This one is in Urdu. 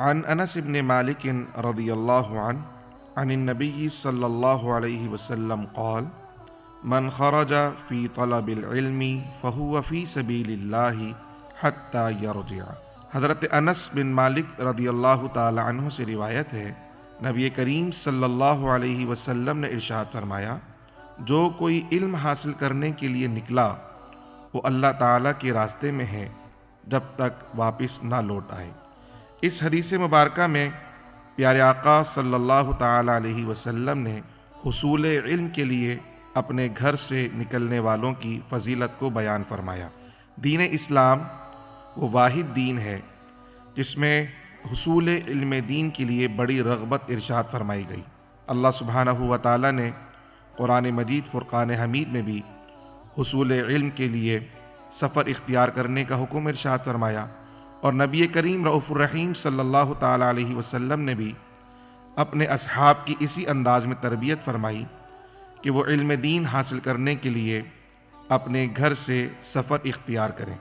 عن انس بن مالک رضی اللہ عنہ عن النبی صلی اللہ علیہ وسلم قال من خرج فی طلب العلم فهو فی سبیل اللہ حتی یرجع۔ حضرت انس بن مالک رضی اللہ تعالی عنہ سے روایت ہے، نبی کریم صلی اللہ علیہ وسلم نے ارشاد فرمایا، جو کوئی علم حاصل کرنے کے لیے نکلا وہ اللہ تعالیٰ کے راستے میں ہے جب تک واپس نہ لوٹ آئے۔ اس حدیث مبارکہ میں پیارے آقا صلی اللہ تعالیٰ علیہ وسلم نے حصول علم کے لیے اپنے گھر سے نکلنے والوں کی فضیلت کو بیان فرمایا۔ دین اسلام وہ واحد دین ہے جس میں حصول علم دین کے لیے بڑی رغبت ارشاد فرمائی گئی۔ اللہ سبحانہ و تعالیٰ نے قرآن مجید فرقان حمید میں بھی حصول علم کے لیے سفر اختیار کرنے کا حکم ارشاد فرمایا، اور نبی کریم رؤوف الرحیم صلی اللہ تعالیٰ علیہ وسلم نے بھی اپنے اصحاب کی اسی انداز میں تربیت فرمائی کہ وہ علم دین حاصل کرنے کے لیے اپنے گھر سے سفر اختیار کریں۔